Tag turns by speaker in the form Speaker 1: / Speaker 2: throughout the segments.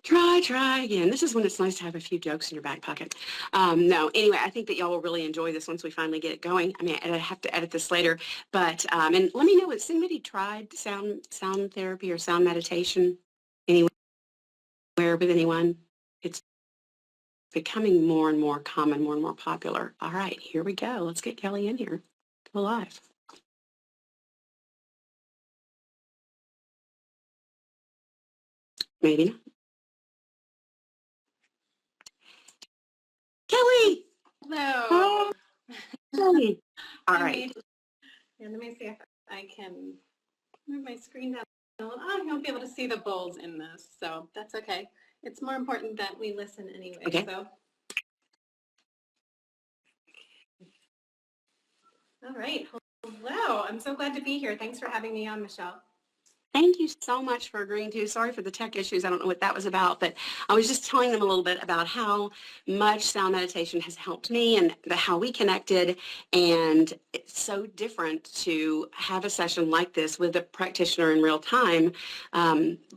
Speaker 1: Try again. This is when it's nice to have a few jokes in your back pocket. No, anyway, I think that y'all will really enjoy this once we finally get it going. I mean, I have to edit this later, but and let me know, has anybody tried sound therapy or sound meditation anywhere with anyone? It's becoming more and more common, more and more popular. All right, here we go. Let's get Kelly in here. Go live. Maybe not. Kelly!
Speaker 2: Hello.
Speaker 1: Oh, Kelly. All right.
Speaker 2: Here, let me see if I can move my screen down a little. I won't be able to see the bowls in this, so that's okay. It's more important that we listen anyway.
Speaker 1: Okay.
Speaker 2: So, all right. Hello. I'm so glad to be here. Thanks for having me on, Michelle.
Speaker 1: Thank you so much for agreeing to. Sorry for the tech issues. I don't know what that was about, but I was just telling them a little bit about how much sound meditation has helped me and how we connected. And it's so different to have a session like this with a practitioner in real time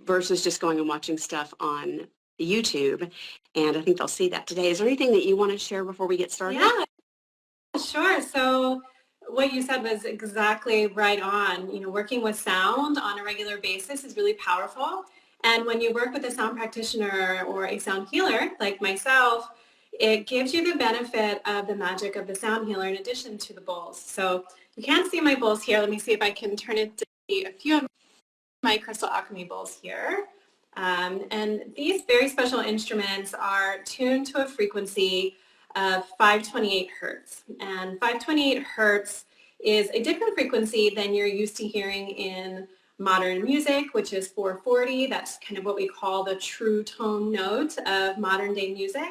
Speaker 1: versus just going and watching stuff on YouTube. And I think they'll see that today. Is there anything that you want to share before we get started?
Speaker 2: Yeah, sure. So what you said was exactly right on. You know, working with sound on a regular basis is really powerful. And when you work with a sound practitioner or a sound healer like myself, it gives you the benefit of the magic of the sound healer in addition to the bowls. So you can't see my bowls here. Let me see if I can turn it to see a few of my crystal alchemy bowls here. And these very special instruments are tuned to a frequency of 528 hertz. And 528 hertz is a different frequency than you're used to hearing in modern music, which is 440. That's kind of what we call the true tone note of modern day music.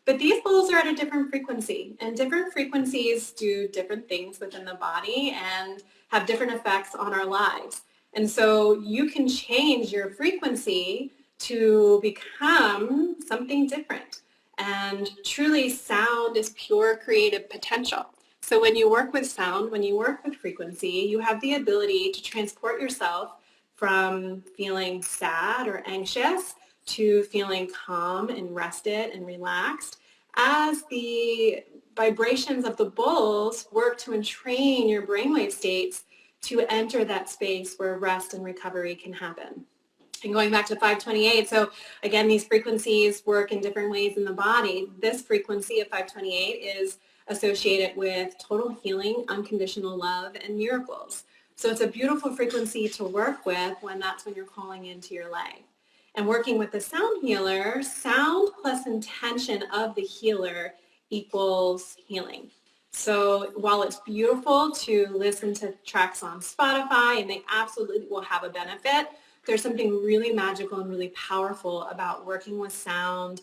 Speaker 2: But these bowls are at a different frequency, and different frequencies do different things within the body and have different effects on our lives. And so you can change your frequency to become something different. And truly, sound is pure creative potential. So when you work with sound, when you work with frequency, you have the ability to transport yourself from feeling sad or anxious to feeling calm and rested and relaxed as the vibrations of the bowls work to entrain your brainwave states to enter that space where rest and recovery can happen. And going back to 528, so again, these frequencies work in different ways in the body. This frequency of 528 is associated with total healing, unconditional love, and miracles. So it's a beautiful frequency to work with when that's when you're calling into your life. And working with the sound healer, sound plus intention of the healer equals healing. So while it's beautiful to listen to tracks on Spotify, and they absolutely will have a benefit, there's something really magical and really powerful about working with sound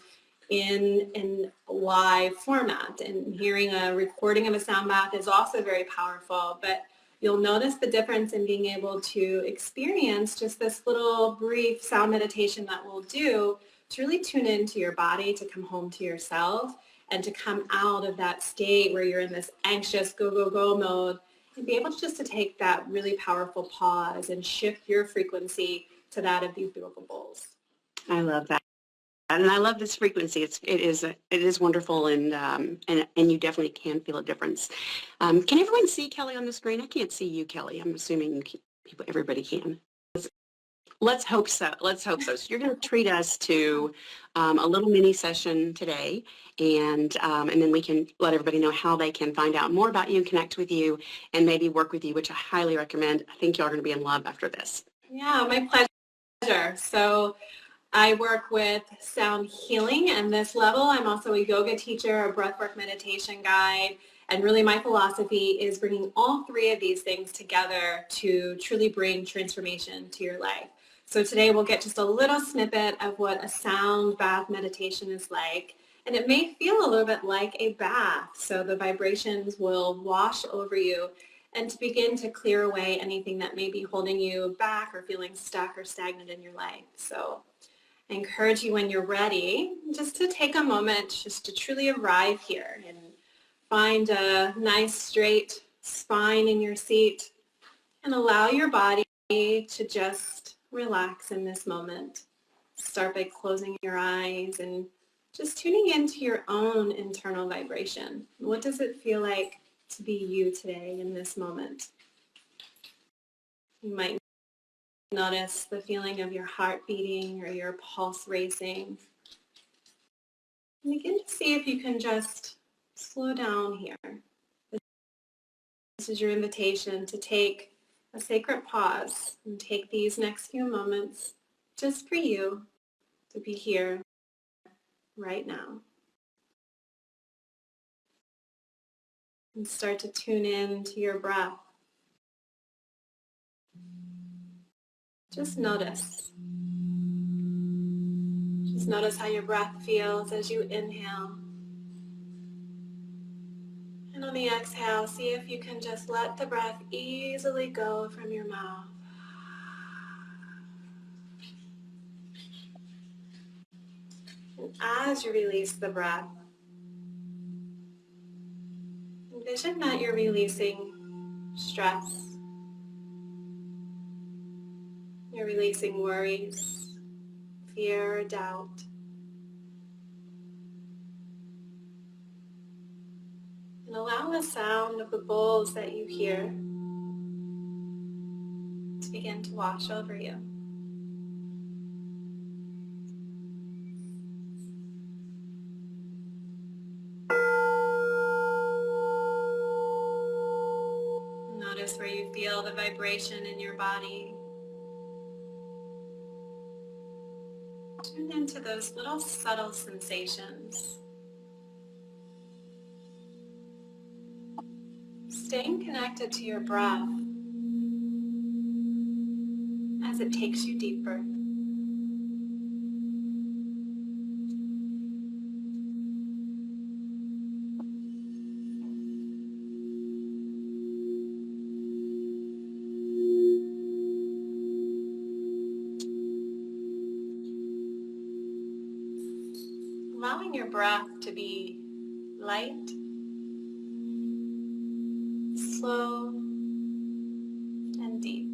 Speaker 2: in live format. And hearing a recording of a sound bath is also very powerful, but you'll notice the difference in being able to experience just this little brief sound meditation that we'll do to really tune into your body, to come home to yourself, and to come out of that state where you're in this anxious go, go, go mode and be able to just to take that really powerful pause and shift your frequency to that of these beautiful bowls.
Speaker 1: I love that. And I love this frequency. It is wonderful, and you definitely can feel a difference. Can everyone see Kelly on the screen? I can't see you, Kelly. I'm assuming everybody can. Let's hope so. Let's hope so. So you're going to treat us to a little mini session today, and then we can let everybody know how they can find out more about you, connect with you, and maybe work with you, which I highly recommend. I think y'all are going to be in love after this.
Speaker 2: Yeah, my pleasure. So I work with sound healing and this level. I'm also a yoga teacher, a breathwork meditation guide, and really my philosophy is bringing all three of these things together to truly bring transformation to your life. So today we'll get just a little snippet of what a sound bath meditation is like. And it may feel a little bit like a bath. So the vibrations will wash over you and to begin to clear away anything that may be holding you back or feeling stuck or stagnant in your life. So I encourage you when you're ready just to take a moment just to truly arrive here and find a nice straight spine in your seat and allow your body to just relax in this moment. start by closing your eyes and just tuning into your own internal vibration. What does it feel like to be you today in this moment? You might notice the feeling of your heart beating or your pulse racing. And begin to see if you can just slow down here. This is your invitation to take a sacred pause and take these next few moments just for you to be here right now. And start to tune in to your breath. Just notice. Just notice how your breath feels as you inhale. And on the exhale, see if you can just let the breath easily go from your mouth. And as you release the breath, envision that you're releasing stress. You're releasing worries, fear, or doubt. And allow the sound of the bowls that you hear to begin to wash over you. Notice where you feel the vibration in your body. Tune into those little subtle sensations. Staying connected to your breath as it takes you deeper. Allowing your breath to be light, slow, and deep.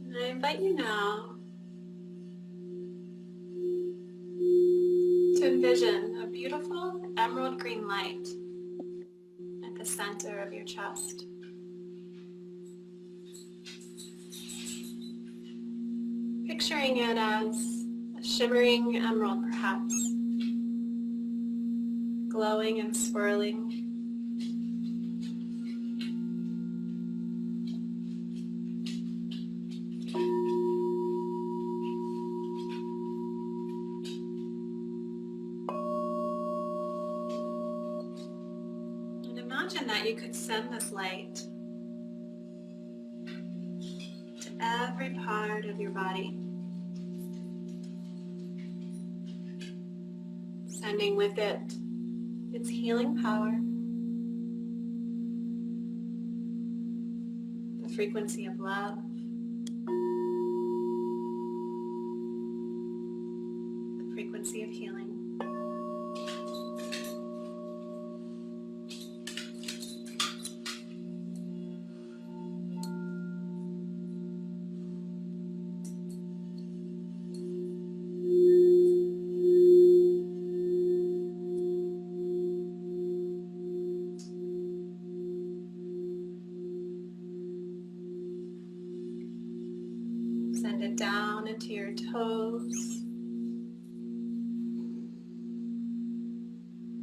Speaker 2: And I invite you now to envision a beautiful emerald green light at the center of your chest. Picturing it as a shimmering emerald perhaps, glowing and swirling. And imagine that you could send this light to every part of your body, sending with it its healing power, the frequency of love, the frequency of healing. Send it down into your toes,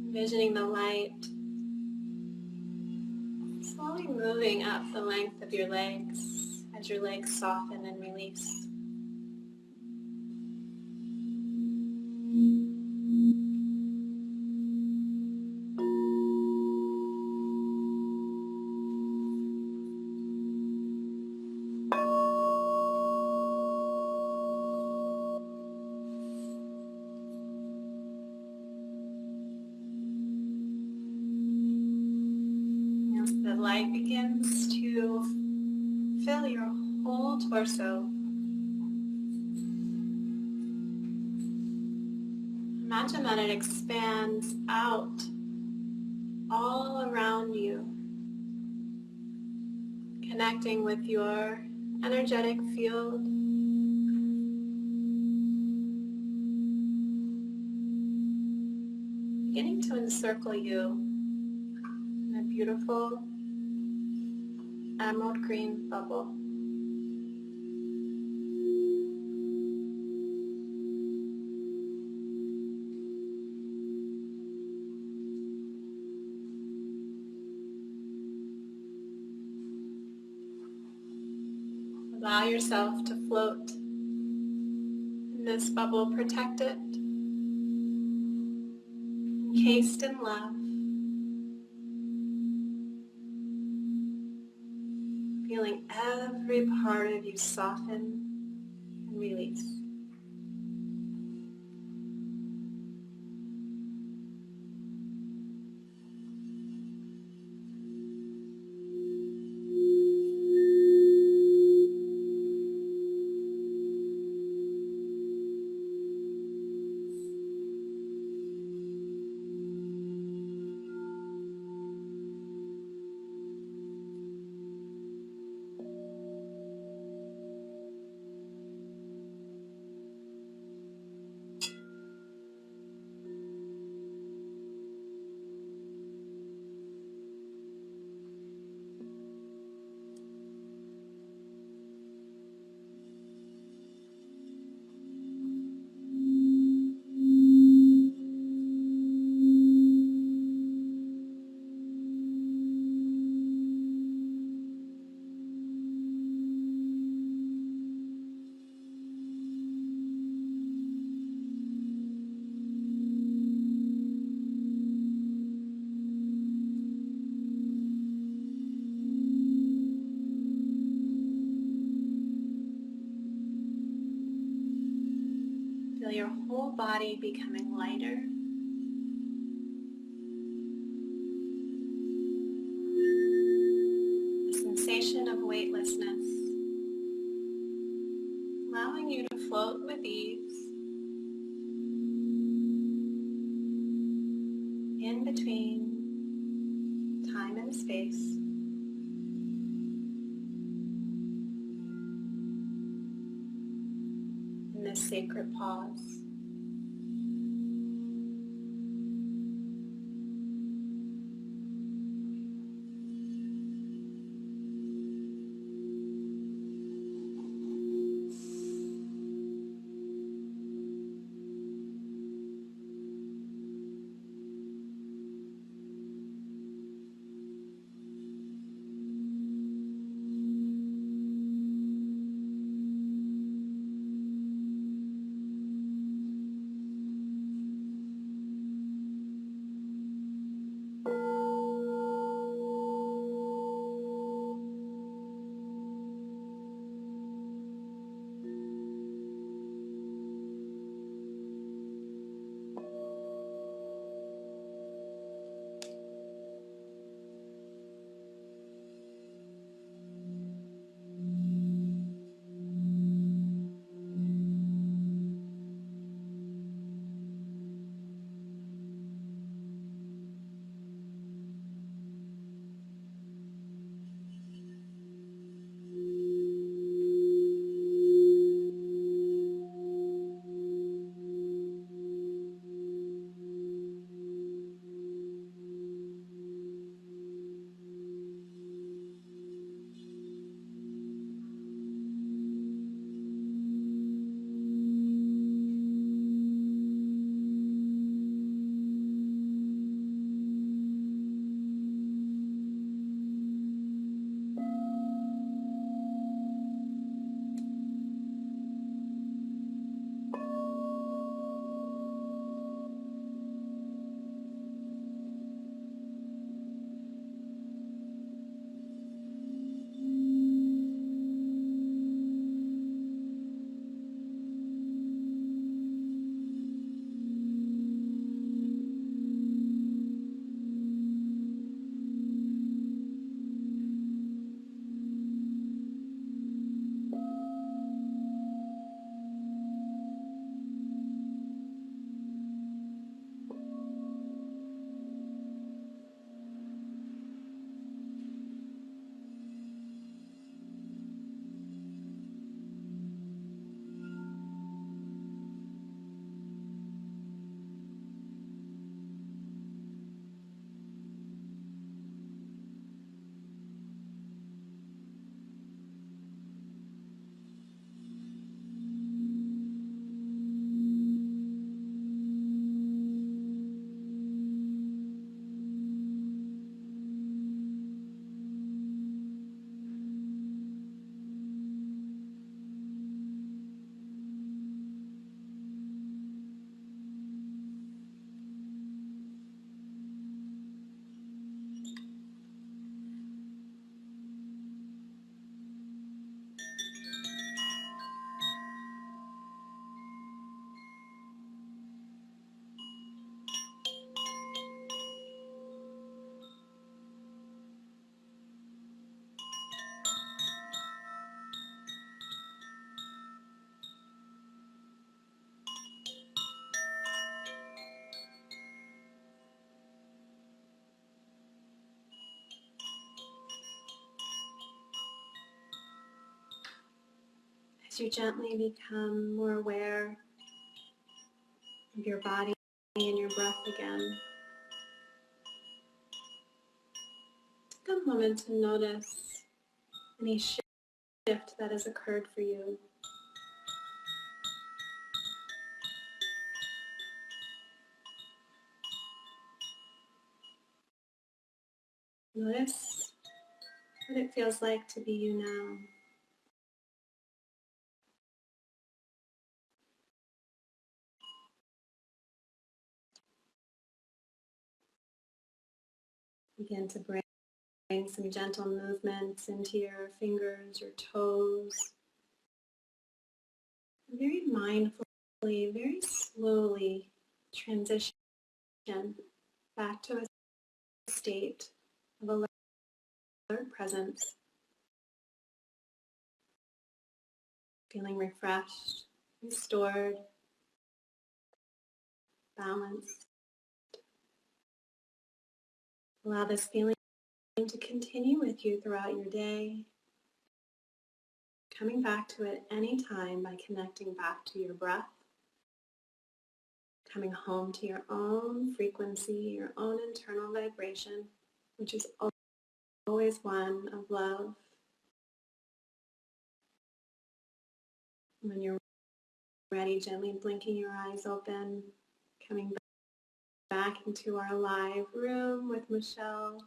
Speaker 2: envisioning the light slowly moving up the length of your legs as your legs soften and release. light begins to fill your whole torso. Imagine that it expands out all around you, connecting with your energetic field, beginning to encircle you in a beautiful emerald green bubble. Allow yourself to float in this bubble, protected, encased in love, feeling every part of you soften and release. Feel your whole body becoming lighter. A sensation of weightlessness, allowing you to float with ease in between time and space. In this sacred pause. As you gently become more aware of your body and your breath again, take a moment to notice any shift that has occurred for you. Notice what it feels like to be you now. Begin to bring some gentle movements into your fingers, your toes. Very mindfully, very slowly transition back to a state of alert presence, feeling refreshed, restored, balanced. Allow this feeling to continue with you throughout your day, coming back to it anytime by connecting back to your breath, coming home to your own frequency, your own internal vibration, which is always one of love. When you're ready, gently blinking your eyes open, coming back into our live room with Michelle.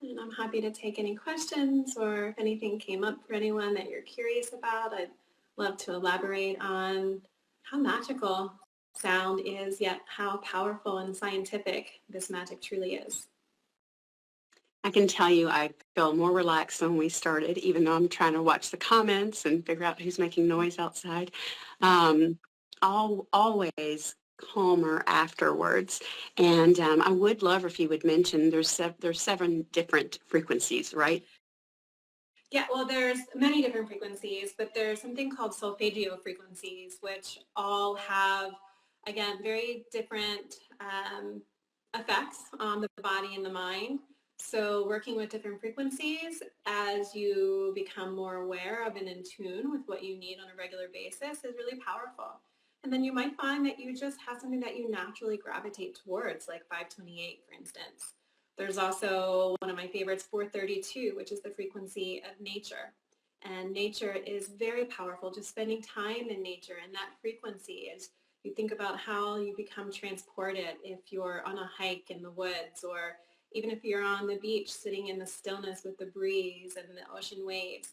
Speaker 2: And I'm happy to take any questions, or if anything came up for anyone that you're curious about, I'd love to elaborate on how magical sound is, yet how powerful and scientific this magic truly is.
Speaker 1: I can tell you I feel more relaxed than when we started, even though I'm trying to watch the comments and figure out who's making noise outside. Always calmer afterwards. And I would love if you would mention there's 7 different frequencies, right?
Speaker 2: Yeah, well, there's many different frequencies, but there's something called solfeggio frequencies, which all have, again, very different effects on the body and the mind. So working with different frequencies as you become more aware of and in tune with what you need on a regular basis is really powerful. And then you might find that you just have something that you naturally gravitate towards, like 528, for instance. There's also one of my favorites, 432, which is the frequency of nature. And nature is very powerful. Just spending time in nature and that frequency is, you think about how you become transported if you're on a hike in the woods, or even if you're on the beach sitting in the stillness with the breeze and the ocean waves.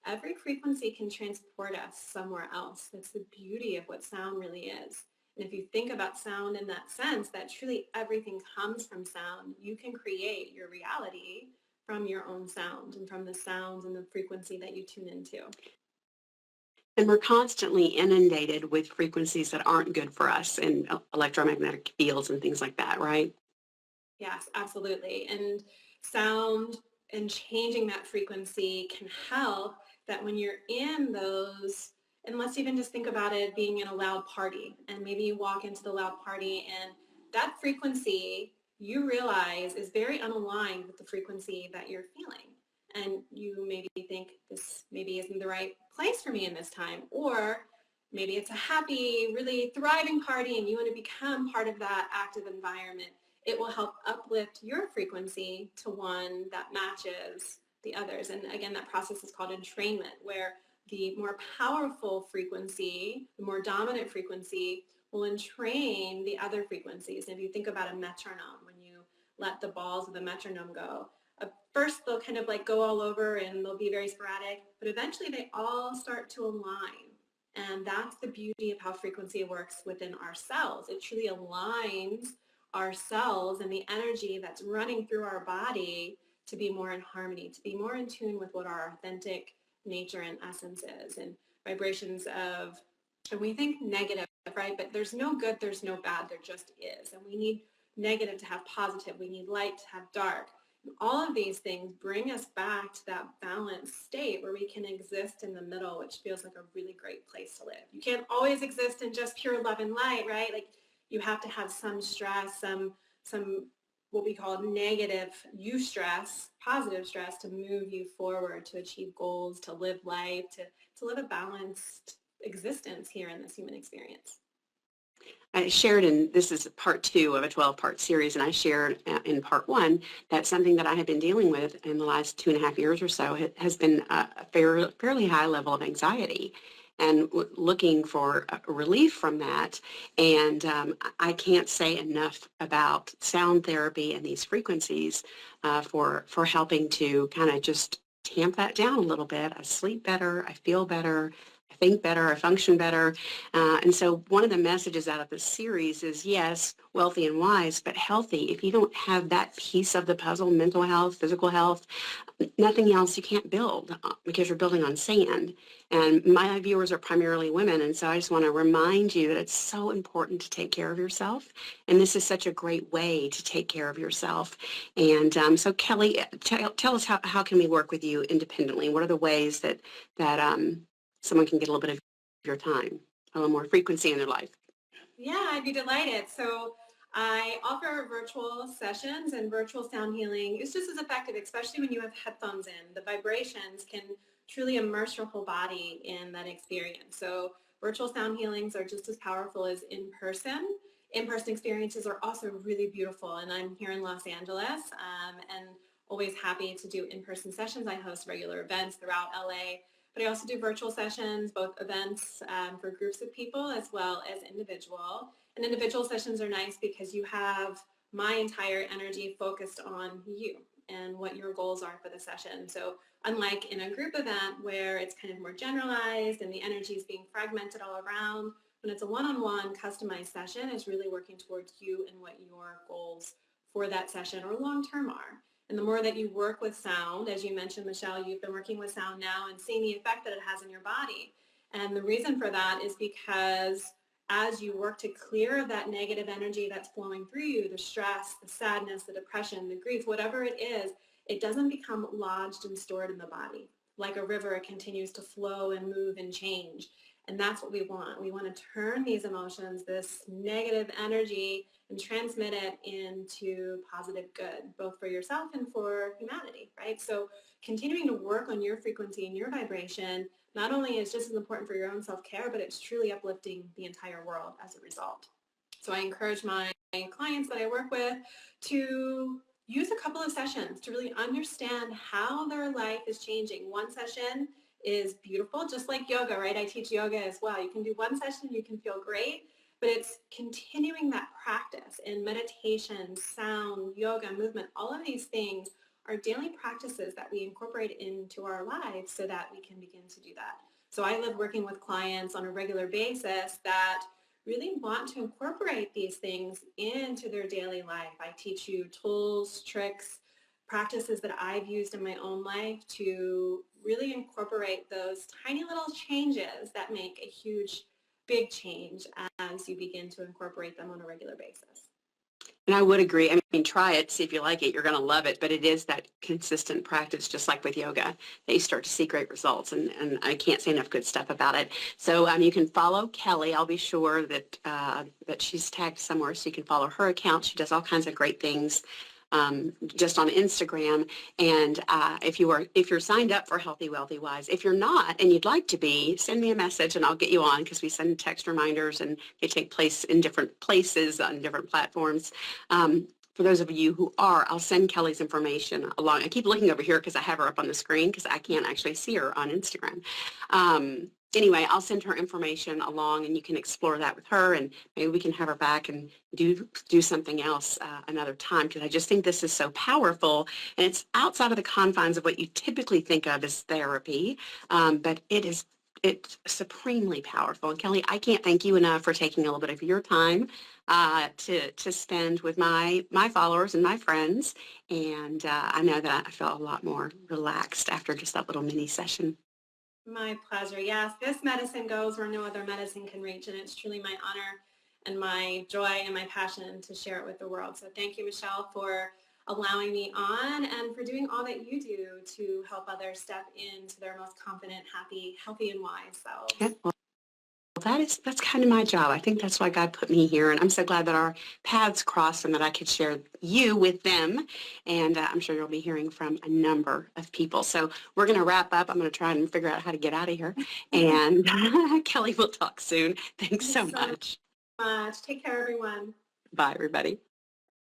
Speaker 2: Every frequency can transport us somewhere else. That's the beauty of what sound really is. And if you think about sound in that sense, that truly everything comes from sound, you can create your reality from your own sound and from the sounds and the frequency that you tune into.
Speaker 1: And we're constantly inundated with frequencies that aren't good for us and electromagnetic fields and things like that, right?
Speaker 2: Yes, absolutely. And sound and changing that frequency can help that when you're in those, and let's even just think about it being in a loud party, and maybe you walk into the loud party and that frequency you realize is very unaligned with the frequency that you're feeling. And you maybe think this maybe isn't the right place for me in this time, or maybe it's a happy, really thriving party and you want to become part of that active environment. It will help uplift your frequency to one that matches the others. And again, that process is called entrainment, where the more powerful frequency, the more dominant frequency will entrain the other frequencies. And if you think about a metronome, when you let the balls of the metronome go, first they'll kind of like go all over and they'll be very sporadic, but eventually they all start to align. And that's the beauty of how frequency works within our cells. It truly aligns our cells and the energy that's running through our body to be more in harmony, to be more in tune with what our authentic nature and essence is. And vibrations of, and we think negative, right? But there's no good, there's no bad, there just is. And we need negative to have positive. We need light to have dark. And all of these things bring us back to that balanced state where we can exist in the middle, which feels like a really great place to live. You can't always exist in just pure love and light, right? Like you have to have some stress, some what we call negative eustress, positive stress to move you forward, to achieve goals, to live life, to live a balanced existence here in this human experience.
Speaker 1: I shared in, this is part 2 of a 12-part series, and I shared in part 1 that something that I have been dealing with in the last 2.5 years or so has been a fairly high level of anxiety, and looking for relief from that. And I can't say enough about sound therapy and these frequencies for helping to kind of just tamp that down a little bit. I sleep better, I feel better, I think better, I function better. And so one of the messages out of this series is, yes, wealthy and wise, but healthy. If you don't have that piece of the puzzle, mental health, physical health, nothing else, you can't build because you're building on sand. And my viewers are primarily women. And so I just want to remind you that it's so important to take care of yourself. And this is such a great way to take care of yourself. And so Kelly, tell us how can we work with you independently? What are the ways that someone can get a little bit of your time, a little more frequency in their life?
Speaker 2: Yeah, I'd be delighted. So I offer virtual sessions, and virtual sound healing is just as effective, especially when you have headphones in. The vibrations can truly immerse your whole body in that experience. So virtual sound healings are just as powerful as in-person. In-person experiences are also really beautiful, and I'm here in Los Angeles and always happy to do in-person sessions. I host regular events throughout LA. But I also do virtual sessions, both events for groups of people as well as individual. And individual sessions are nice because you have my entire energy focused on you and what your goals are for the session. So unlike in a group event where it's kind of more generalized and the energy is being fragmented all around, when it's a one-on-one customized session, it's really working towards you and what your goals for that session or long-term are. And the more that you work with sound, as you mentioned, Michelle, you've been working with sound now and seeing the effect that it has in your body. And the reason for that is because as you work to clear that negative energy that's flowing through you, the stress, the sadness, the depression, the grief, whatever it is, it doesn't become lodged and stored in the body. Like a river, it continues to flow and move and change. And that's what we want. We want to turn these emotions, this negative energy, and transmit it into positive good, both for yourself and for humanity, right? So continuing to work on your frequency and your vibration not only is just as important for your own self-care, but it's truly uplifting the entire world as a result. So I encourage my clients that I work with to use a couple of sessions to really understand how their life is changing. One session is beautiful, just like yoga, right? I teach yoga as well. You can do one session, you can feel great, but it's continuing that practice in meditation, sound, yoga, movement, all of these things are daily practices that we incorporate into our lives so that we can begin to do that. So I love working with clients on a regular basis that really want to incorporate these things into their daily life. I teach you tools, tricks, practices that I've used in my own life to really incorporate those tiny little changes that make a huge, big change as you begin to incorporate them on a regular basis.
Speaker 1: And I would agree. I mean, try it, see if you like it. You're going to love it. But it is that consistent practice, just like with yoga, that you start to see great results. And I can't say enough good stuff about it. So you can follow Kelly. I'll be sure that she's tagged somewhere so you can follow her account. She does all kinds of great things just on Instagram. And if you're signed up for Healthy, Wealthy, Wise, if you're not and you'd like to be, send me a message and I'll get you on, because we send text reminders and they take place in different places on different platforms. For those of you who are, I'll send Kelly's information along. I keep looking over here because I have her up on the screen because I can't actually see her on Instagram. Anyway, I'll send her information along and you can explore that with her, and maybe we can have her back and do something else another time, because I just think this is so powerful, and it's outside of the confines of what you typically think of as therapy, but it's supremely powerful. And Kelly, I can't thank you enough for taking a little bit of your time to spend with my followers and my friends, and I know that I felt a lot more relaxed after just that little mini session.
Speaker 2: My pleasure. Yes, this medicine goes where no other medicine can reach, and it's truly my honor and my joy and my passion to share it with the world. So thank you, Michelle, for allowing me on and for doing all that you do to help others step into their most confident, happy, healthy, and wise selves.
Speaker 1: Yeah. that's kind of my job. I think that's why God put me here, and I'm so glad that our paths crossed and that I could share you with them. And I'm sure you'll be hearing from a number of people. So we're going to wrap up. I'm going to try and figure out how to get out of here. And Kelly, we'll talk soon. Thanks so
Speaker 2: Thanks so
Speaker 1: much.
Speaker 2: much. Take care, everyone.
Speaker 1: Bye, everybody.